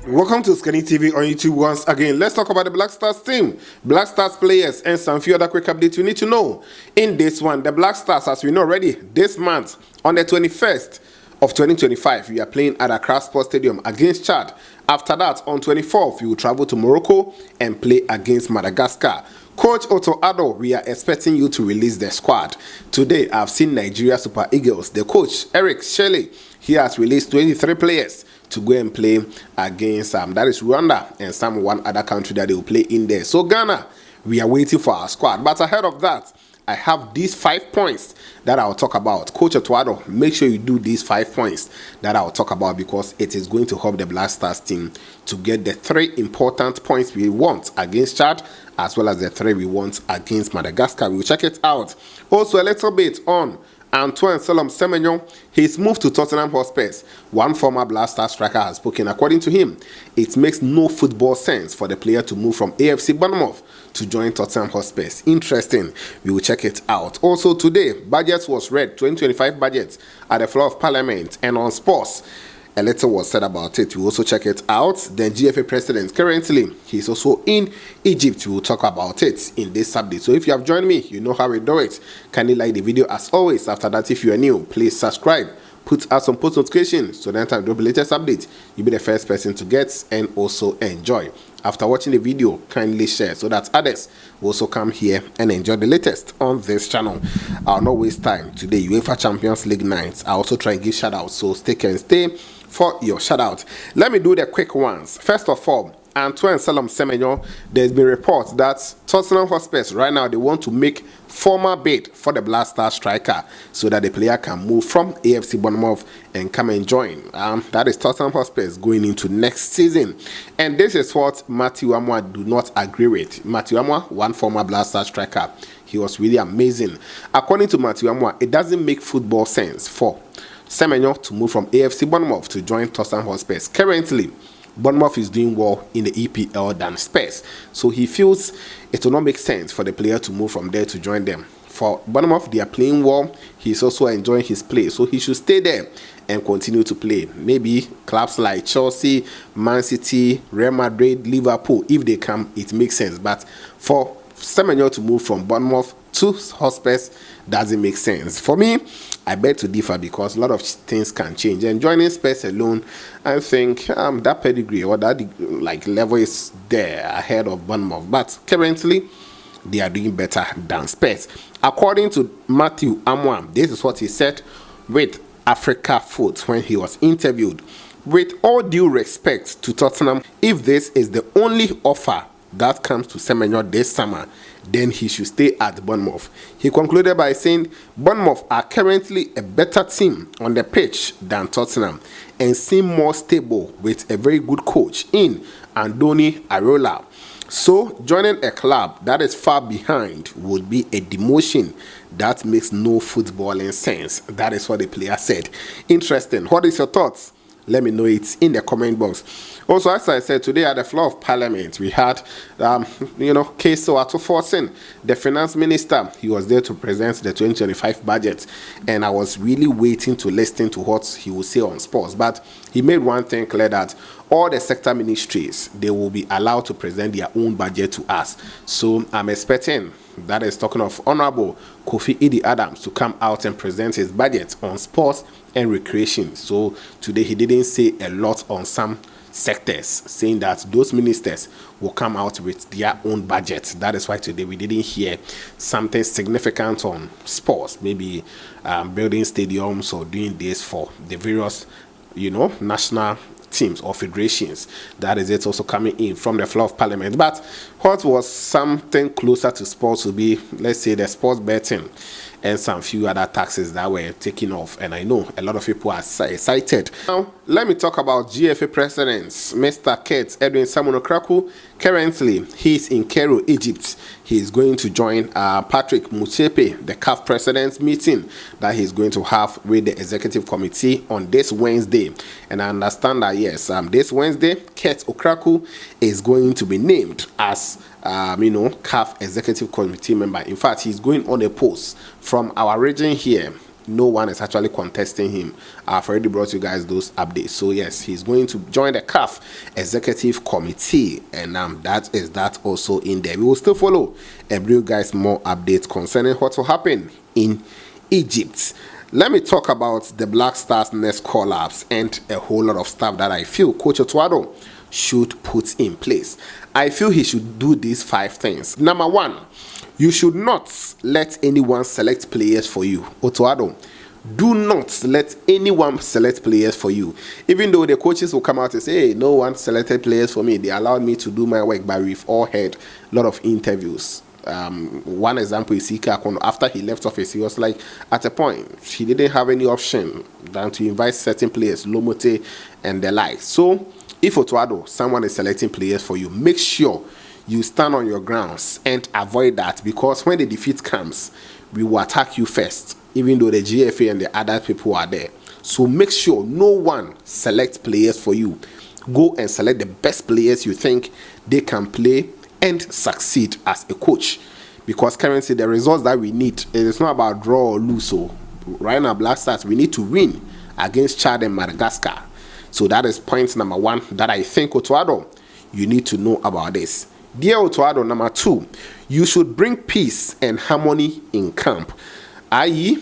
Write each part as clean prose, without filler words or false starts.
Welcome to OSIKANI TV on YouTube once again. Let's talk about the Black Stars team, Black Stars players, and some few other quick updates you need to know. In this one, the Black Stars, as we know already, this month on the 21st of 2025, we are playing at Accra Sports Stadium against Chad. After that, on 24th, we will travel to Morocco and play against Madagascar. Coach Otto Addo, we are expecting you to release the squad. Today, I've seen Nigeria Super Eagles. The coach, Eric Shelley, he has released 23 players to go and play against that is Rwanda and one other country that they will play in there. So Ghana, we are waiting for our squad. But ahead of that, I have these 5 points that I'll talk about. Coach Otto, make sure you do these 5 points that I'll talk about because it is going to help the Black Stars team to get the 3 important points we want against Chad as well as the 3 we want against Madagascar. We'll check it out. Also a little bit on Antoine Semenyo, his move to Tottenham Hotspur. One former Black Star striker has spoken. According to him, it makes no football sense for the player to move from AFC Bournemouth to join Tottenham Hotspur. Interesting. We will check it out. Also today, budget was read, 2025 budget at the floor of Parliament and on Spurs. A little was said about it. We also check it out. The GFA president currently, he's also in Egypt. We will talk about it in this update. So if you have joined me, you know how we do it. Kindly like the video as always. After that, if you are new, please subscribe. Put us on post notifications so that time drop the latest update, you'll be the first person to get and also enjoy. After watching the video, kindly share so that others will also come here and enjoy the latest on this channel. I'll not waste time. Today, UEFA Champions League nights. I also try and give shout outs, so stay for your shout out. Let me do the quick ones. First of all, Antoine Semenyo, there's been reports that Tottenham Hotspur right now they want to make formal bid for the Black Star striker so that the player can move from AFC Bournemouth and come and join. That is Tottenham Hotspur going into next season, and this is what Matthew Amwa do not agree with. Matthew Amwa, one former Black Star striker, he was really amazing. According to Matthew Amwa, it doesn't make football sense for Semenyo to move from AFC Bournemouth to join Tottenham Hotspur. Currently, Bournemouth is doing well in the EPL than Spurs, so he feels it will not make sense for the player to move from there to join them. For Bournemouth, they are playing well. He's also enjoying his play, so he should stay there and continue to play. Maybe clubs like Chelsea, Man City, Real Madrid, Liverpool, if they come, it makes sense. But for Semenyo to move from Bournemouth to Spurs doesn't make sense. For me, I beg to differ because a lot of things can change. And joining Spurs alone, I think that pedigree or that level is there ahead of Bournemouth. But currently, they are doing better than Spurs. According to Matthew Amwa, this is what he said with Africa Foot when he was interviewed. With all due respect to Tottenham, if this is the only offer that comes to Semenyo this summer, then he should stay at Bournemouth. He concluded by saying Bournemouth are currently a better team on the pitch than Tottenham and seem more stable with a very good coach in Andoni Areola. So joining a club that is far behind would be a demotion that makes no footballing sense. That is what the player said. Interesting. What is your thoughts? Let me know it in the comment box. Also, as I said, today at the floor of Parliament, we had, Keso Atto, the finance minister. He was there to present the 2025 budget, and I was really waiting to listen to what he would say on Spurs. But he made one thing clear, that all the sector ministries, they will be allowed to present their own budget to us. So I'm expecting, that is talking of Honorable Kofi Idi Adams, to come out and present his budget on sports and recreation. So today he didn't say a lot on some sectors, saying that those ministers will come out with their own budget. That is why today we didn't hear something significant on sports, maybe building stadiums or doing this for the various, national teams or federations. That is it also coming in from the floor of Parliament. But what was something closer to sports would be, let's say, the sports betting and some few other taxes that were taken off, and I know a lot of people are excited. Now, let me talk about GFA presidents. Mr. Kate Edwin Simon Okraku, currently he's in Cairo, Egypt. He's going to join Patrick Mutsepe, the CAF president's meeting that he's going to have with the executive committee on this Wednesday. And I understand that, yes, this Wednesday, Kate Okraku is going to be named as CAF executive committee member. In fact, he's going on a post from our region here no one is actually contesting him. I've already brought you guys those updates. So yes, he's going to join the CAF executive committee, and that is that also in there. We will still follow and bring you guys more updates concerning what will happen in Egypt. Let me talk about the Black Stars next call-ups and a whole lot of stuff that I feel Coach Otto should put in place. I feel he should do these 5 things. Number 1, you should not let anyone select players for you. Otto, do not let anyone select players for you. Even though the coaches will come out and say, hey, no one selected players for me. They allowed me to do my work, but we've all had a lot of interviews. One example is Okraku. After he left office, he was like, at a point, he didn't have any option than to invite certain players, Lomote and the like. So, if Otto, someone is selecting players for you, make sure you stand on your grounds and avoid that, because when the defeat comes, we will attack you first, even though the GFA and the other people are there. So make sure no one selects players for you. Go and select the best players you think they can play and succeed as a coach, because currently the results that we need, it is not about draw or lose. So right now, Black Stars, we need to win against Chad and Madagascar. So that is point number 1 that I think, Otto, you need to know about this. Dear Otto, number 2, you should bring peace and harmony in camp, i.e.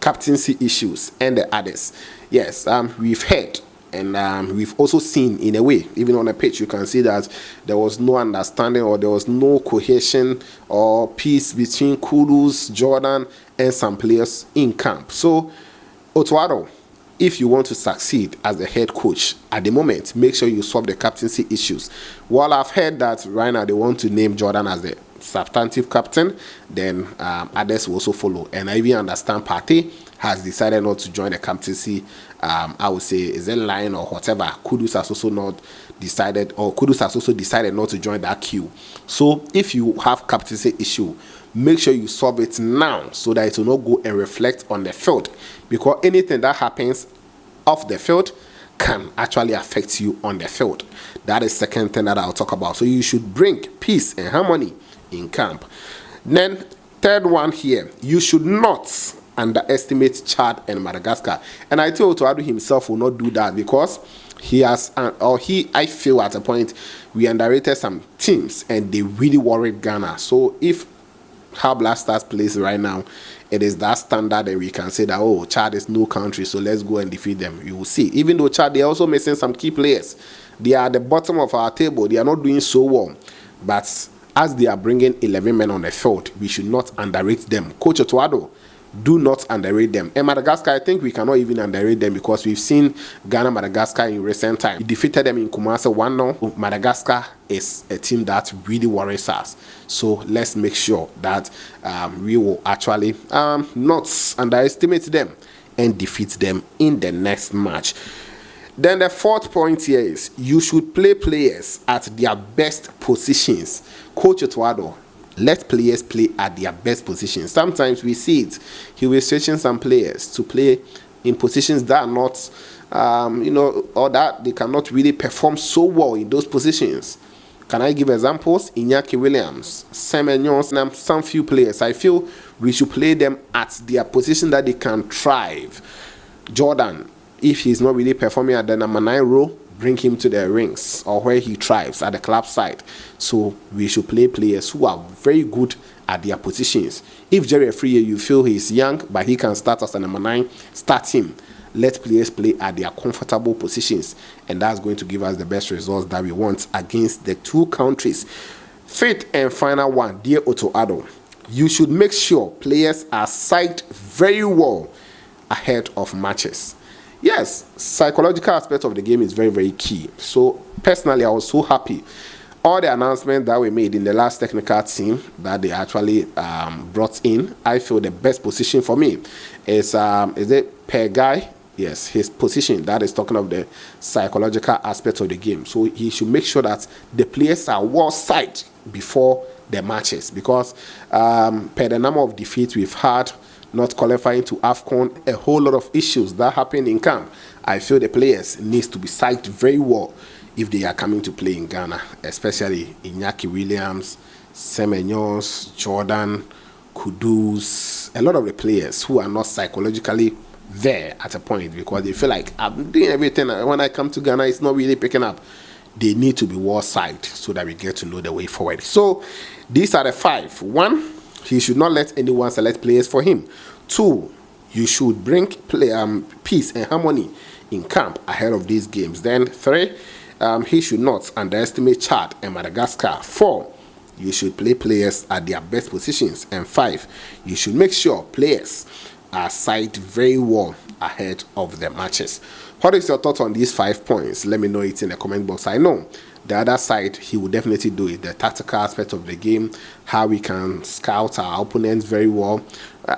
captaincy issues and the others. Yes, we've heard and we've also seen, in a way, even on the pitch, you can see that there was no understanding, or there was no cohesion or peace between Kudus, Jordan, and some players in camp. So, Otto, if you want to succeed as the head coach at the moment, make sure you solve the captaincy issues. While I've heard that right now they want to name Jordan as the substantive captain, then others will also follow. And I even understand Partey has decided not to join the captaincy. I would say, is it line or whatever. Kudus has also not decided, or Kudus has also decided not to join that queue. So if you have captaincy issue, make sure you solve it now, so that it will not go and reflect on the field, because anything that happens off the field can actually affect you on the field. That is second thing that I'll talk about. So you should bring peace and harmony in camp. Then third one here, you should not underestimate Chad and Madagascar. And I think Otto himself will not do that, because he has, I feel at a point, we underrated some teams and they really worried Ghana. So if how Black Stars plays right now, it is that standard, and we can say that, oh, Chad is no country, so let's go and defeat them. You will see. Even though Chad, they are also missing some key players. They are at the bottom of our table. They are not doing so well. But as they are bringing 11 men on the field, we should not underrate them. Coach Otto, do not underrate them. And Madagascar, I think we cannot even underrate them, because we've seen Ghana, Madagascar in recent time. We defeated them in Kumasi 1-0. Madagascar is a team that really worries us. So let's make sure that we will actually not underestimate them and defeat them in the next match. Then the fourth point here is, you should play players at their best positions. Coach Otto, let players play at their best positions. Sometimes we see it. He will switching some players to play in positions that are not, or that they cannot really perform so well in those positions. Can I give examples? Iñaki Williams, Semenyo, and some few players. I feel we should play them at their position that they can thrive. Jordan, if he's not really performing at the number 9 role, bring him to the rings or where he thrives at the club side. So we should play players who are very good at their positions. If Jerry Afriyie, you feel he's young, but he can start as a number 9, start him. Let players play at their comfortable positions, and that's going to give us the best results that we want against the two countries. Fifth and final one, dear Otto, you should make sure players are psyched very well ahead of matches. Yes, psychological aspect of the game is very, very key. So personally, I was so happy. All the announcements that were made in the last technical team that they actually brought in, I feel the best position for me is it per guy? Yes, his position, that is talking of the psychological aspect of the game. So he should make sure that the players are well psyched before the matches, because per the number of defeats we've had, not qualifying to AFCON, a whole lot of issues that happen in camp. I feel the players needs to be psyched very well if they are coming to play in Ghana, especially Iñaki Williams, Semenyo, Jordan, Kudus, a lot of the players who are not psychologically there at a point because they feel like I'm doing everything. When I come to Ghana, it's not really picking up. They need to be war side so that we get to know the way forward. So these are the 5. 1, he should not let anyone select players for him. 2, you should bring peace and harmony in camp ahead of these games. Then 3, he should not underestimate Chad and Madagascar. 4, you should play players at their best positions. And 5, you should make sure players are signed very well ahead of the matches. What is your thought on these 5 points? Let me know it in the comment box. I know the other side, he will definitely do it. The tactical aspect of the game, how we can scout our opponents very well,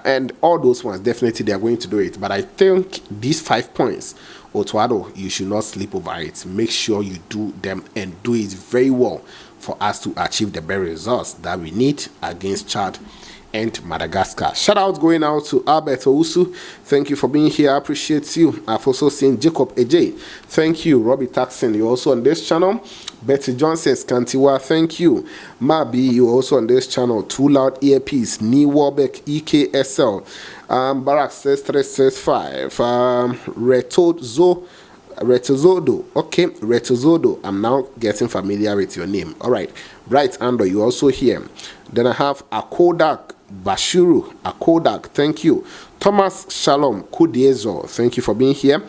and all those ones, definitely they are going to do it. But I think these 5 points, Otto, you should not sleep over it. Make sure you do them and do it very well for us to achieve the better results that we need against Chad and Madagascar. Shout out going out to Albert Owusu. Thank you for being here. I appreciate you. I've also seen Jacob Ej. Thank you. Robbie Taxon, you're also on this channel. Betty Johnson Skantiwa, thank you. Mabi, you're also on this channel. Too Loud Earpiece, Nee Warbeck, EKSL, Barak 6365, Retozodo. Okay, Retozodo. I'm now getting familiar with your name. All right. Bright Ando, you also here. Then I have Akodak Bashuru. Akodak, thank you. Thomas Shalom Kudiezo, thank you for being here.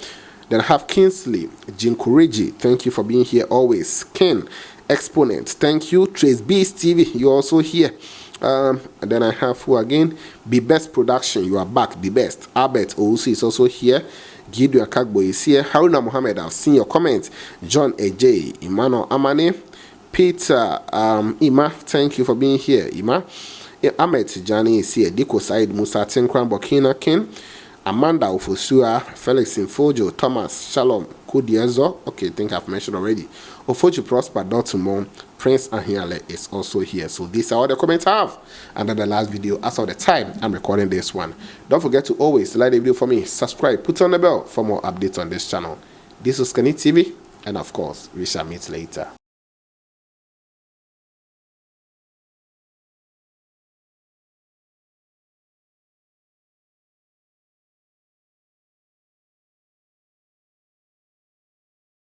Then I have Kingsley Jinkuriji, thank you for being here always. Ken Exponent, thank you. Trace Beast TV, you're also here. And then I have who again? Be Best Production, you are back. Be Best. Albert Owusu is also here. Gideon Kagbo is here. Haruna Mohammed, I've seen your comments. John AJ, Emmanuel Amane, Peter Ima, thank you for being here. Ima Ahmed Tijani is here. Diko Said Musa Tinkran Burkina King, Amanda Ofosua, Felix Infojo, Thomas Shalom Kudiezo. Okay, I think I've mentioned already. Ofoju Prosper Dortmund, Prince Ahiale is also here. So these are all the comments I have under the last video as of the time I'm recording this one. Don't forget to always like the video for me, subscribe, put on the bell for more updates on this channel. This is OSIKANI TV, and of course, we shall meet later.